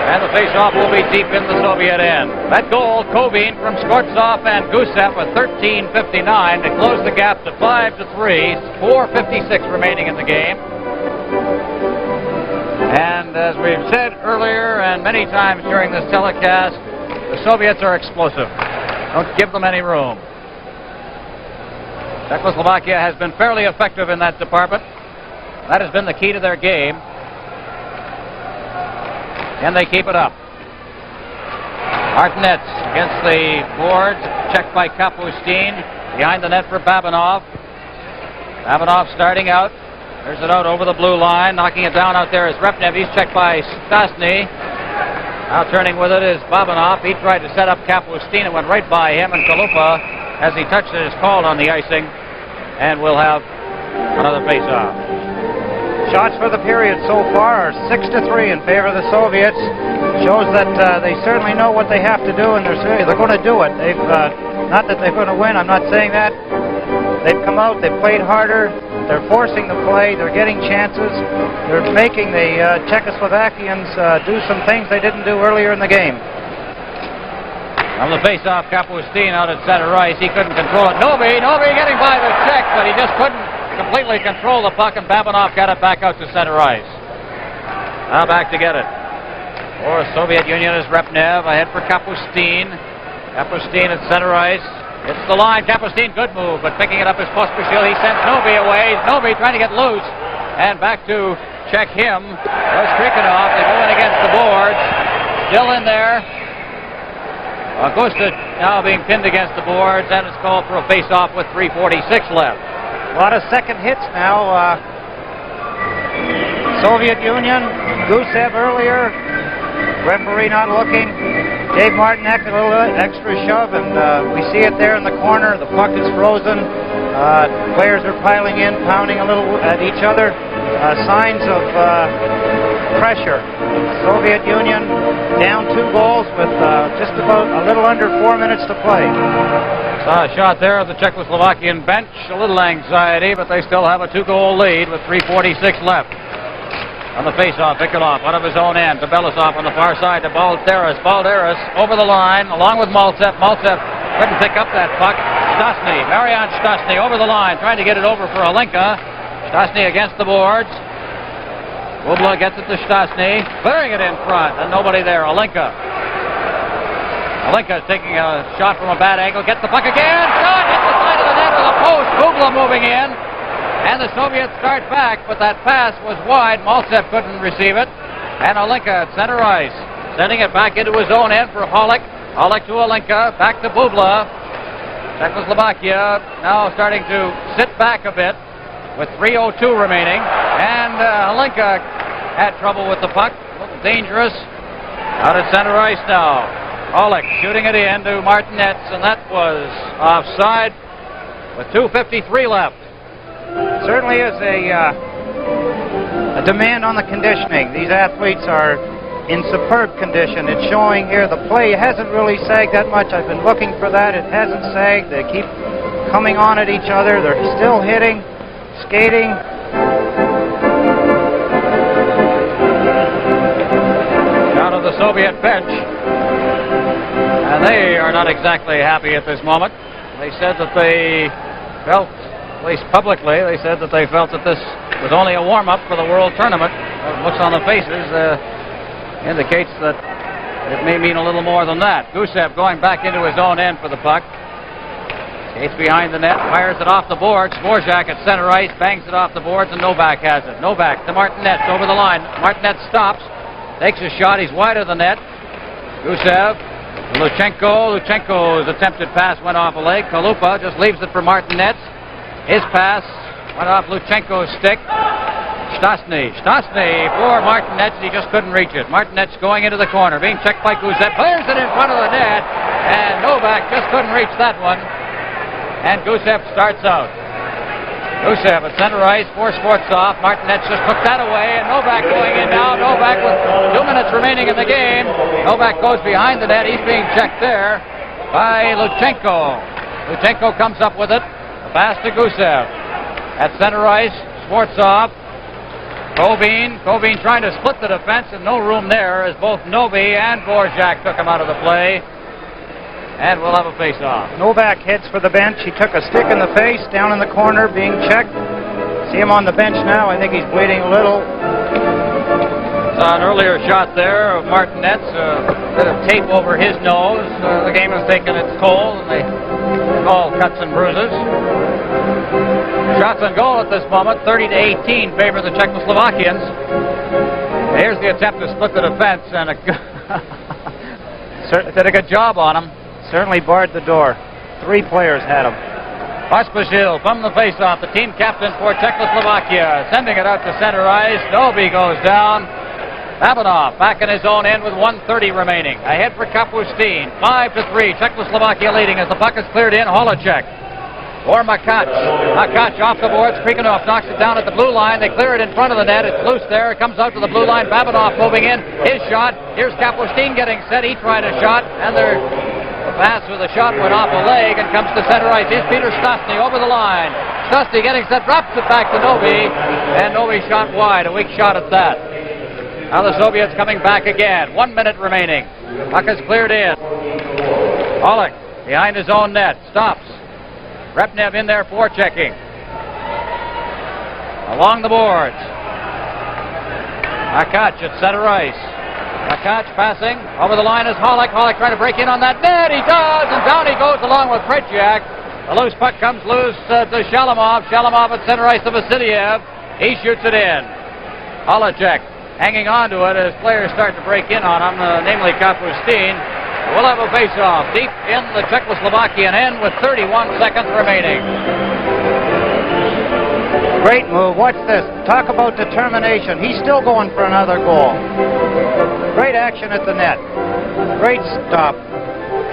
And the face-off will be deep in the Soviet end. That goal, Kovin from Skvortsov and Gusев with 13:59 to close the gap to 5-3. 4:56 remaining in the game. And as we've said earlier and many times during this telecast, the Soviets are explosive. Don't give them any room. Czechoslovakia has been fairly effective in that department. That has been the key to their game. Can they keep it up? Mартинец against the boards. Checked by Kapustin. Behind the net for Babanov. Babanov starting out. There's it out over the blue line. Knocking it down out there is Repnev. He's checked by P.Štястны. Now turning with it is Babanov. He tried to set up Kapustin. It went right by him, and Kalupa, as he touched it, is called on the icing. And we'll have another face-off. Shots for the period so far are 6-3 in favor of the Soviets. Shows that they certainly know what they have to do, and they're going to do it. They've not that they're going to win. I'm not saying that. They've come out. They've played harder. They're forcing the play. They're getting chances. They're making the Czechoslovakians do some things they didn't do earlier in the game. On the face-off, Kapustin out at center ice. He couldn't control it. Novy getting by the check, but he just couldn't completely control the puck, and Babanov got it back out to center ice. Now back to get it. For Soviet Union is Repnev. Ahead for Kapustin. Kapustin at center ice. It's the line. Kapustin, good move, but picking it up is Pоспишил. He sends Novy away. Novy trying to get loose. And back to check him. Was Krikanov. They go in against the boards. Still in there. Augusta now being pinned against the boards, and it's called for a face-off with 3:46 left. A lot of second hits now. Soviet Union, Gusev earlier. Referee not looking. Dave Martinek, a little extra shove, and we see it there in the corner. The puck is frozen. Players are piling in, pounding a little at each other. Signs of pressure. Soviet Union down 2 goals with just about a little under 4 minutes to play. Saw a shot there of the Czechoslovakian bench. A little anxiety, but they still have a 2-goal lead with 3:46 left. On the face-off, Ikonov out of his own end to Belousov on the far side to Balderis. Balderis over the line along with Maltsev. Maltsev couldn't pick up that puck. Štastny, Marian Štastny over the line trying to get it over for Holinka. Štastny against the boards. Bubla gets it to Štastny, clearing it in front, and nobody there. Holinka. Holinka is taking a shot from a bad angle. Gets the puck again. Shot hits the side of the net with a post. Bubla moving in. And the Soviets start back, but that pass was wide. Maltsev couldn't receive it. And Holinka at center ice, sending it back into his own end for Holik. Holik to Holinka, back to Bubla. Czechoslovakia now starting to sit back a bit with 3:02 remaining. And Holinka had trouble with the puck. Looked dangerous. Out at center ice now. Holik shooting it in to Martinez, and that was offside with 2:53 left. Certainly is a demand on the conditioning. These athletes are in superb condition. It's showing here. The play hasn't really sagged that much. I've been looking for that. It hasn't sagged. They keep coming on at each other. They're still hitting, skating. Down to the Soviet bench. And they are not exactly happy at this moment. They said that they felt, at least publicly, they said that they felt that this was only a warm-up for the World Tournament. Looks on the faces indicates that it may mean a little more than that. Gusev going back into his own end for the puck. Skates behind the net, fires it off the boards. Dvorak at center ice, bangs it off the boards, and Novak has it. Novak to Martinez over the line. Martinez stops, takes a shot. He's wide of the net. Gusev, Luchenko. Luchenko's attempted pass went off a leg. Kalupa just leaves it for Martinez. His pass went off Luchenko's stick. Štastny for Martinez. He just couldn't reach it. Martinez going into the corner, being checked by Gusev. Clears it in front of the net, and Novak just couldn't reach that one. And Gusev starts out. Gusev at center ice for Skvortsov. Martinez just took that away, and Novak going in now. Novak with 2 minutes remaining in the game. Novak goes behind the net. He's being checked there by Luchenko. Luchenko comes up with it. Pass to Gusev. At center ice, Skvortsov. Kovin trying to split the defense, and no room there as both Novi and Dvorak took him out of the play. And we'll have a face-off. Novak heads for the bench. He took a stick in the face, down in the corner, being checked. See him on the bench now. I think he's bleeding a little. Saw an earlier shot there of Martinez, a bit of tape over his nose. The game has taken its toll, and they call cuts and bruises. Shots on goal at this moment, 30-18 favor the Czechoslovakians. Here's the attempt to split the defense, and did a good job on him. Certainly barred the door. 3 players had him. Pоспишил from the face-off, the team captain for Czechoslovakia, sending it out to center ice. Novy goes down. Babanov back in his own end with 1:30 remaining. Ahead for Kapustin. 5-3. Czechoslovakia leading as the puck is cleared in. Holicek or Machach. Machach off the boards. Krikanov knocks it down at the blue line. They clear it in front of the net. It's loose there. It comes out to the blue line. Babanov moving in. His shot. Here's Kapustin getting set. He tried a shot, and the pass with a shot went off a leg and comes to center ice. Here's Peter Štastny over the line. Štastny getting set. Drops it back to Novi, and Novi shot wide. A weak shot at that. Now the Soviets coming back again. 1 minute remaining. Puck is cleared in. Holik behind his own net. Stops. Repnev in there forechecking. Along the boards. Machach at center ice. Machach passing. Over the line is Holik. Holik trying to break in on that net. He does, and down he goes along with Fratishek. The loose puck comes loose to Shalimov. Shalimov at center ice to Vasiliev. He shoots it in. Holacek hanging on to it as players start to break in on him, namely Kapustin. We'll have a face-off deep in the Czechoslovakian end with 31 seconds remaining. Great move. Watch this. Talk about determination. He's still going for another goal. Great action at the net. Great stop.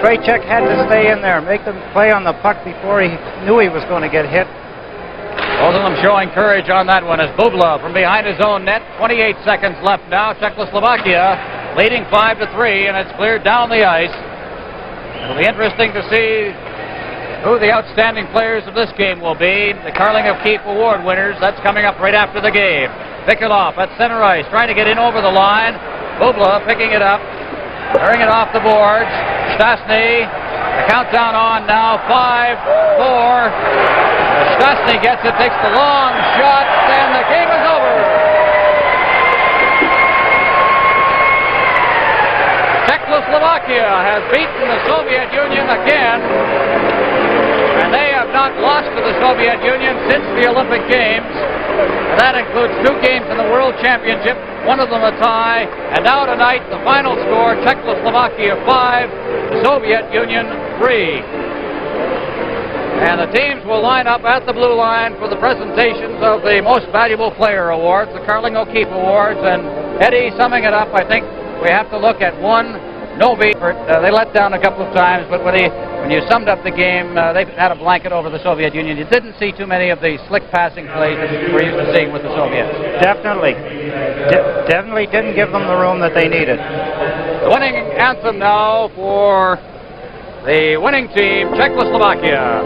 Fratishek had to stay in there, make them play on the puck before he knew he was going to get hit. Both of them showing courage on that one as Bubla from behind his own net. 28 seconds left now. Czechoslovakia leading 5-3, and it's cleared down the ice. It'll be interesting to see who the outstanding players of this game will be. The Carling O'Keefe Award winners. That's coming up right after the game. Pikelov at center ice, trying to get in over the line. Bubla picking it up, throwing it off the boards. Štastny, the countdown on now. 5, 4. Štastny gets it, takes the long shot, and the game is over. Czechoslovakia has beaten the Soviet Union again, and they have not lost to the Soviet Union since the Olympic Games. That includes 2 games in the World Championship, one of them a tie, and now tonight the final score, Czechoslovakia 5, the Soviet Union 3. And the teams will line up at the blue line for the presentations of the Most Valuable Player Awards, the Carling O'Keefe Awards. And Eddie, summing it up, I think we have to look at one, Novi. They let down a couple of times, but when you summed up the game, they had a blanket over the Soviet Union. You didn't see too many of the slick passing plays that we're used to seeing with the Soviets. Definitely. Definitely didn't give them the room that they needed. The winning anthem now for the winning team, Czechoslovakia.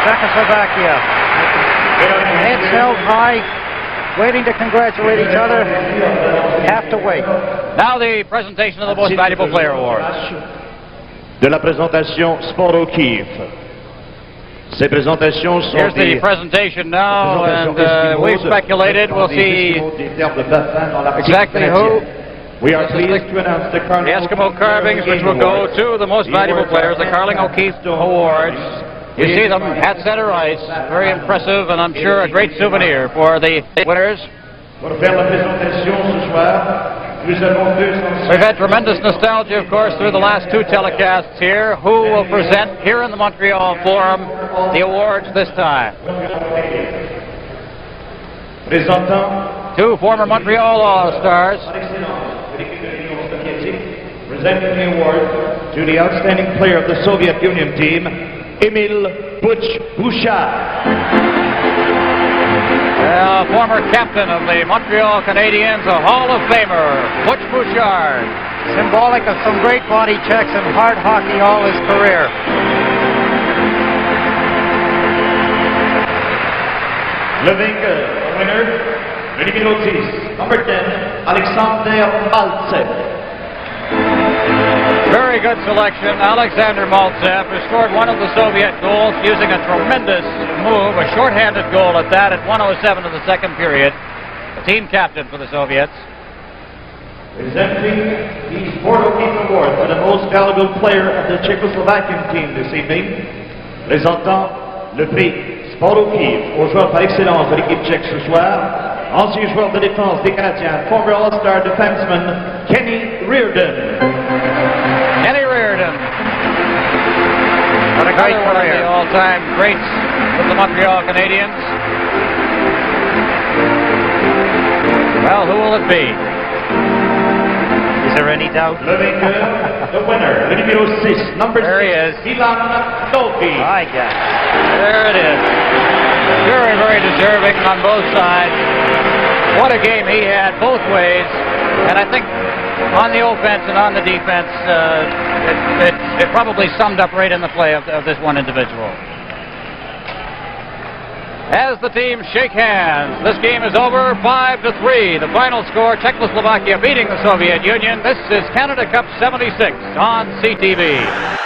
Czechoslovakia. Heads held high, waiting to congratulate each other. Have to wait. Now the presentation of the Most Valuable Player Awards. De la présentation Sport O'Keefe. Ces présentations sont Here's the presentation now, and we've speculated. We'll see exactly who. We are pleased to announce the Eskimo carvings, which will go to the Most Valuable Players, the Carling O'Keefe Awards. You see them at center ice. Very impressive, and I'm sure a great souvenir for the winners. We've had tremendous nostalgia, of course, through the last 2 telecasts here. Who will present here in the Montreal Forum the awards this time? 2 former Montreal All-Stars. Presenting the award to the outstanding player of the Soviet Union team, Emil Bouchard. Former captain of the Montreal Canadiens, a Hall of Famer, Butch Bouchard. Symbolic of some great body checks and hard hockey all his career. Le vainqueur, winner, le numéro 10, number 10, Alexander Maltsev. Very good selection. Alexander Maltsev, who scored one of the Soviet goals using a tremendous move, a shorthanded goal at that, at 1:07 of the second period. The team captain for the Soviets. Presenting the Sport O'Keefe Award for the most valuable player of the Czechoslovakian team this evening, présentant le prix Sport O'Keefe au joueur par excellence de l'équipe tchèque ce soir, ancien joueur de défense des Canadiens, former All-Star defenseman Kenny Reardon. all-time greats with the Montreal Canadiens. Well, who will it be? Is there any doubt? Le vainqueur, the winner, le numéro 6, number There he 6, is. Milan, Novi. I guess. There it is. Very, very deserving on both sides. What a game he had both ways. And I think on the offense and on the defense, it probably summed up right in the play of this one individual. As the teams shake hands, this game is over 5-3. The final score, Czechoslovakia beating the Soviet Union. This is Canada Cup 76 on CTV.